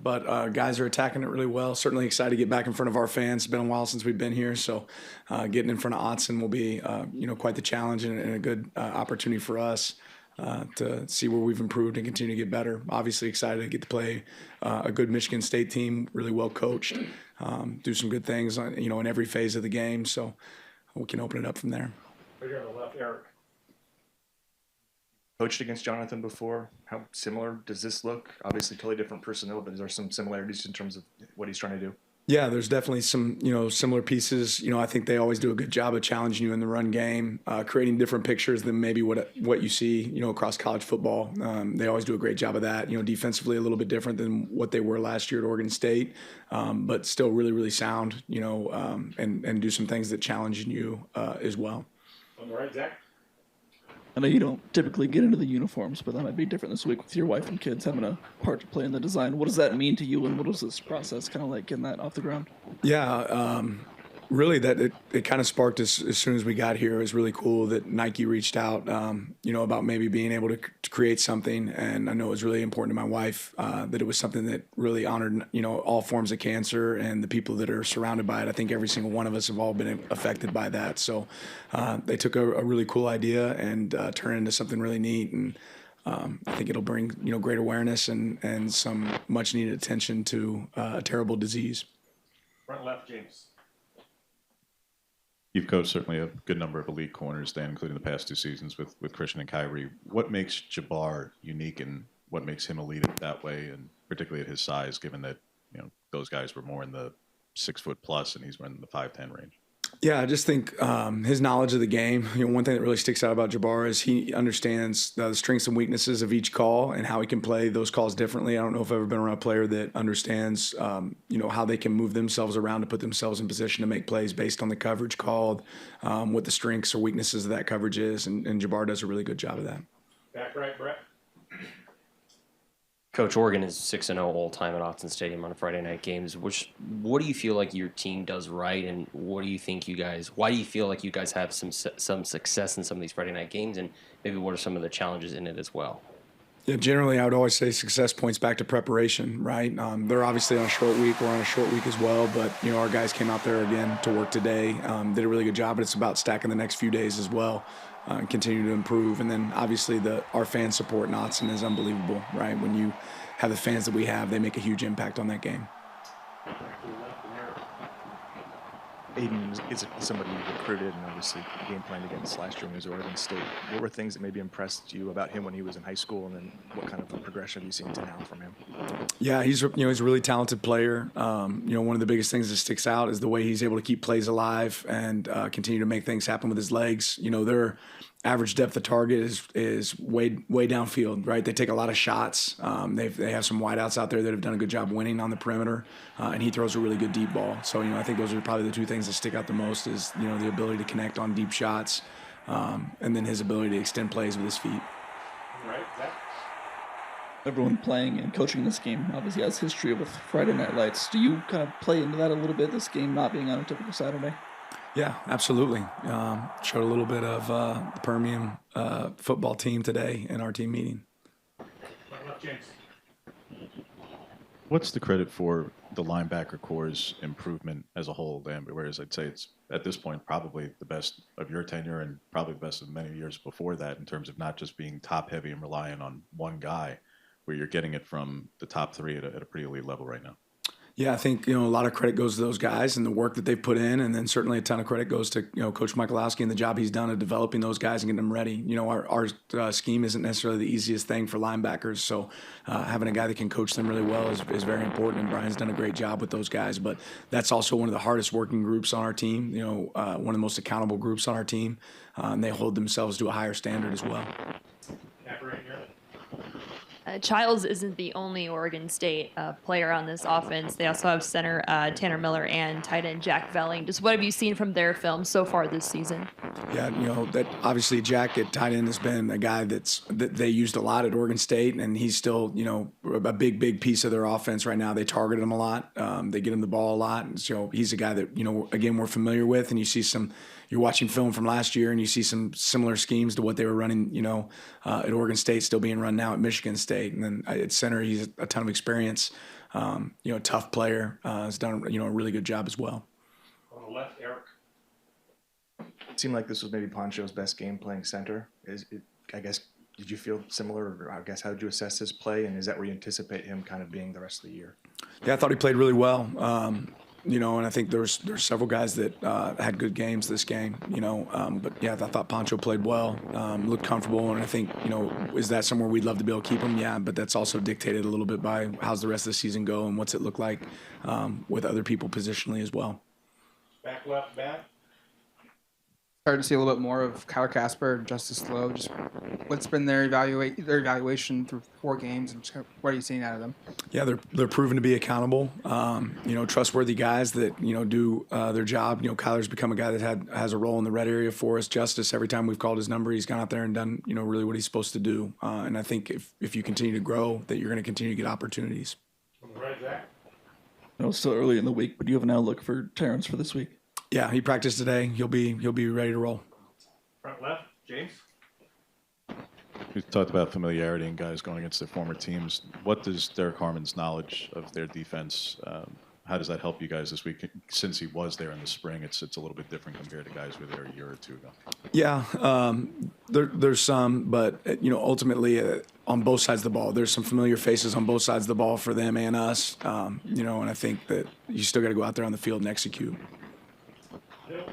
but guys are attacking it really well. Certainly excited to get back in front of our fans. It's been a while since we've been here, so getting in front of Autzen will be quite the challenge and a good opportunity for us to see where we've improved and continue to get better. Obviously excited to get to play a good Michigan State team, really well coached, do some good things in every phase of the game, so we can open it up from there. Right here on the left, Eric. Coached against Jonathan before. How similar does this look? Obviously, totally different personnel, but is there some similarities in terms of what he's trying to do? Yeah, there's definitely some, similar pieces. I think they always do a good job of challenging you in the run game, creating different pictures than maybe what you see, across college football. They always do a great job of that. Defensively a little bit different than what they were last year at Oregon State, but still really, really sound, and do some things that challenge you as well. On the right, Zach. I know you don't typically get into the uniforms, but that might be different this week with your wife and kids having a part to play in the design. What does that mean to you, and what was this process kind of like getting that off the ground? Yeah, really that it kind of sparked as soon as we got here. It was really cool that Nike reached out, about maybe being able to create something. And I know it was really important to my wife that it was something that really honored, all forms of cancer and the people that are surrounded by it. I think every single one of us have all been affected by that. So they took a really cool idea and turned it into something really neat. And I think it'll bring, great awareness and some much needed attention to a terrible disease. Front left, James. You've coached certainly a good number of elite corners, Dan, including the past 2 seasons with Christian and Kyrie. What makes Jabar unique, and what makes him elite that way, and particularly at his size, given that those guys were more in the 6 foot plus and he's in the 5'10" range? Yeah, I just think his knowledge of the game. One thing that really sticks out about Jabar is he understands the strengths and weaknesses of each call and how he can play those calls differently. I don't know if I've ever been around a player that understands, how they can move themselves around to put themselves in position to make plays based on the coverage called, what the strengths or weaknesses of that coverage is, and Jabar does a really good job of that. Back right, Brett. Coach, Oregon is 6-0 all time at Autzen Stadium on Friday night games. What do you feel like your team does right, and why do you feel like you guys have some success in some of these Friday night games, and maybe what are some of the challenges in it as well? Yeah, generally I would always say success points back to preparation, right? They're obviously on a short week. We're on a short week as well, but our guys came out there again to work today, did a really good job, but it's about stacking the next few days as well. And continue to improve. And then obviously our fan support in Autzen is unbelievable, right? When you have the fans that we have, they make a huge impact on that game. Aiden is somebody you recruited and obviously game planned against last year when he was at Oregon State. What were things that maybe impressed you about him when he was in high school, and then what kind of a progression have you seen to now from him? Yeah, he's a really talented player. One of the biggest things that sticks out is the way he's able to keep plays alive and continue to make things happen with his legs. Their average depth of target is way downfield, right? They take a lot of shots. They have some wideouts out there that have done a good job winning on the perimeter, and he throws a really good deep ball. So I think those are probably the 2 things that stick out the most is the ability to connect on deep shots, and then his ability to extend plays with his feet. Right, Zach. Everyone playing and coaching this game obviously has history with Friday Night Lights. Do you kind of play into that a little bit, this game not being on a typical Saturday? Yeah, absolutely. Showed a little bit of the Permian football team today in our team meeting. Left, James. What's the credit for the linebacker core's improvement as a whole, Dan? Whereas I'd say it's, at this point, probably the best of your tenure and probably the best of many years before that in terms of not just being top-heavy and relying on one guy, where you're getting it from the top 3 at a pretty elite level right now. Yeah, I think a lot of credit goes to those guys and the work that they've put in, and then certainly a ton of credit goes to Coach Michalowski and the job he's done of developing those guys and getting them ready. Our scheme isn't necessarily the easiest thing for linebackers, so having a guy that can coach them really well is very important. And Brian's done a great job with those guys, but that's also one of the hardest working groups on our team. One of the most accountable groups on our team, and they hold themselves to a higher standard as well. Childs isn't the only Oregon State player on this offense. They also have center Tanner Miller and tight end Jack Velling. Just what have you seen from their film so far this season? Yeah, that obviously Jack at tight end has been a guy that they used a lot at Oregon State, and he's still a big piece of their offense right now. They target him a lot. They get him the ball a lot, and so he's a guy that again we're familiar with, and you see some. You're watching film from last year, and you see some similar schemes to what they were running, at Oregon State, still being run now at Michigan State. And then at center, he's a ton of experience Tough player, has done a really good job as well. On the left, Eric. It seemed like this was maybe Poncho's best game playing center. I guess, did you feel similar, or I guess how did you assess his play, and is that where you anticipate him kind of being the rest of the year? Yeah, I thought he played really well. And I think there's several guys that had good games this game. But yeah, I thought Poncho played well, looked comfortable, and I think is that somewhere we'd love to be able to keep him? Yeah, but that's also dictated a little bit by how's the rest of the season go and what's it look like with other people positionally as well. Back left, Matt. Started to see a little bit more of Kyler Casper and Justice Lowe. Just what's been their evaluation through 4 games, and just what are you seeing out of them? Yeah, they're proven to be accountable. Trustworthy guys that do their job. Kyler's become a guy that has a role in the red area for us. Justice, every time we've called his number, he's gone out there and done really what he's supposed to do. And I think if you continue to grow, that you're going to continue to get opportunities. On the right, Zach. I know it's still early in the week, but do you have an outlook for Terrence for this week? Yeah, he practiced today. He'll be ready to roll. Front left, James. We talked about familiarity and guys going against their former teams. What does Derek Harmon's knowledge of their defense, how does that help you guys this week? Since he was there in the spring, it's a little bit different compared to guys who were there a year or two ago. Yeah, there's some, but ultimately on both sides of the ball, there's some familiar faces on both sides of the ball for them and us. And I think that you still got to go out there on the field and execute. Bill,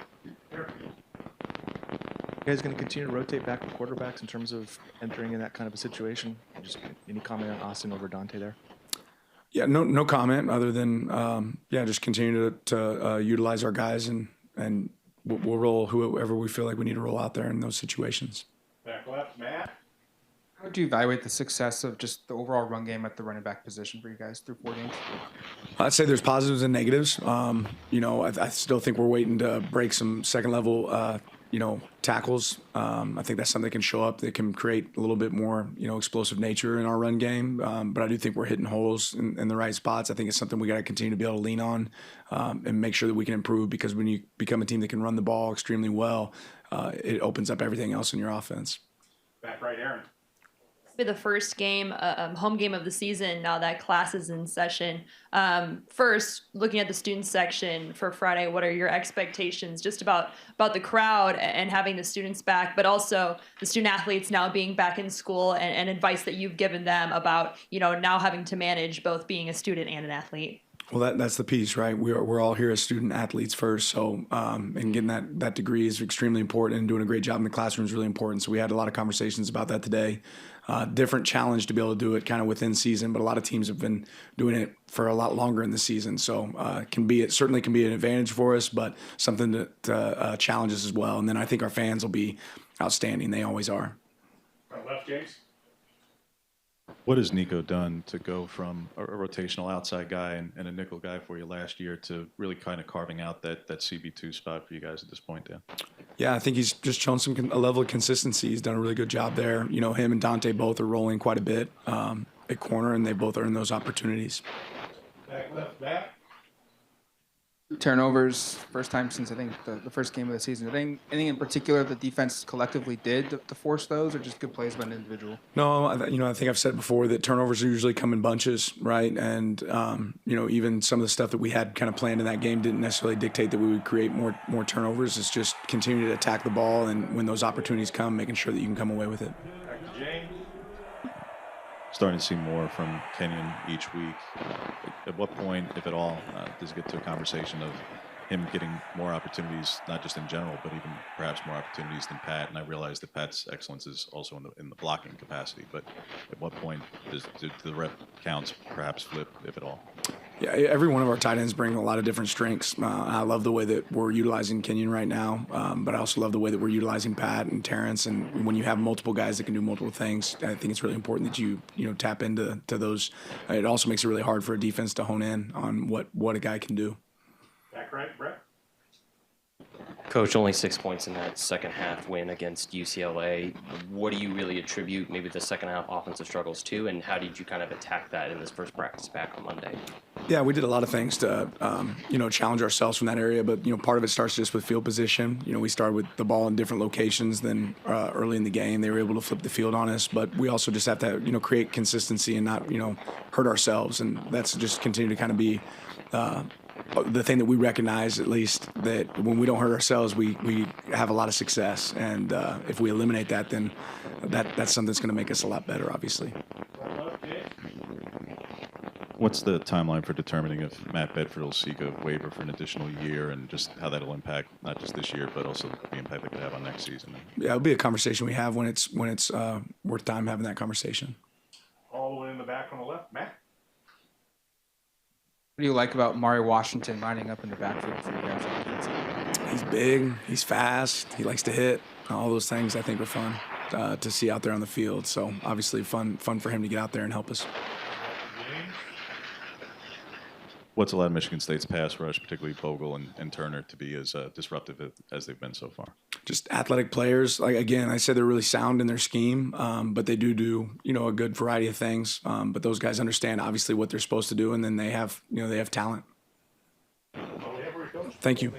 Eric. You guys going to continue to rotate back with quarterbacks in terms of entering in that kind of a situation? Just any comment on Austin over Dante there? Yeah, no comment other than just continue to utilize our guys and we'll roll whoever we feel like we need to roll out there in those situations. Back left, Matt. How would you evaluate the success of just the overall run game at the running back position for you guys through 4 games? I'd say there's positives and negatives. I still think we're waiting to break some second level tackles. I think that's something that can show up that can create a little bit more, explosive nature in our run game. But I do think we're hitting holes in the right spots. I think it's something we got to continue to be able to lean on and make sure that we can improve, because when you become a team that can run the ball extremely well, it opens up everything else in your offense. Back right, Aaron. Be the first game, home game of the season now that class is in session. First, looking at the student section for Friday, what are your expectations just about the crowd and having the students back, but also the student athletes now being back in school, and advice that you've given them about now having to manage both being a student and an athlete? Well, that's the piece, right? We're all here as student athletes first, so and getting that degree is extremely important, and doing a great job in the classroom is really important. So we had a lot of conversations about that today. Different challenge to be able to do it kind of within season, but a lot of teams have been doing it for a lot longer in the season. So it certainly can be an advantage for us, but something to challenge us as well. And then I think our fans will be outstanding. They always are. Front left, James. What has Nico done to go from a rotational outside guy and a nickel guy for you last year to really kind of carving out that CB2 spot for you guys at this point, Dan? Yeah, I think he's just shown a level of consistency. He's done a really good job there. Him and Dante both are rolling quite a bit at corner, and they both earned those opportunities. Back left, Matt. Turnovers, first time since I think the first game of the season. Anything in particular the defense collectively did to force those, or just good plays by an individual? No, I think I've said before that turnovers usually come in bunches, right? And even some of the stuff that we had kind of planned in that game didn't necessarily dictate that we would create more turnovers. It's just continue to attack the ball, and when those opportunities come, making sure that you can come away with it. Back to James. Starting to see more from Kenyon each week. At what point, if at all, does it get to a conversation of him getting more opportunities, not just in general, but even perhaps more opportunities than Pat? And I realize that Pat's excellence is also in the blocking capacity, but at what point do the rep counts perhaps flip, if at all? Yeah, every one of our tight ends bring a lot of different strengths. I love the way that we're utilizing Kenyon right now, but I also love the way that we're utilizing Pat and Terrence. And when you have multiple guys that can do multiple things, I think it's really important that you tap into those. It also makes it really hard for a defense to hone in on what a guy can do. Back right, Brett. Coach, only 6 points in that second half win against UCLA. What do you really attribute maybe the second half offensive struggles to, and how did you kind of attack that in this first practice back on Monday? Yeah, we did a lot of things to, challenge ourselves from that area. But, part of it starts just with field position. We started with the ball in different locations than early in the game. They were able to flip the field on us. But we also just have to, create consistency and not, hurt ourselves. And that's just continue to kind of be the thing that we recognize, at least, that when we don't hurt ourselves, we have a lot of success. And if we eliminate that, then that's something that's going to make us a lot better, obviously. Right left, James. What's the timeline for determining if Matt Bedford will seek a waiver for an additional year, and just how that'll impact not just this year, but also the impact it could have on next season? Yeah, it'll be a conversation we have when it's worth time having that conversation. All the way in the back on the left, Matt. What do you like about Mari Washington lining up in the backfield for you guys on the defense? He's big, he's fast, he likes to hit. All those things I think are fun to see out there on the field. So obviously fun for him to get out there and help us. James. What's allowed Michigan State's pass rush, particularly Bogle and Turner, to be as disruptive as they've been so far? Just athletic players. Like, again, I said they're really sound in their scheme, but they do a good variety of things. But those guys understand obviously what they're supposed to do, and then they have talent. Oh, yeah, where he goes. Thank you.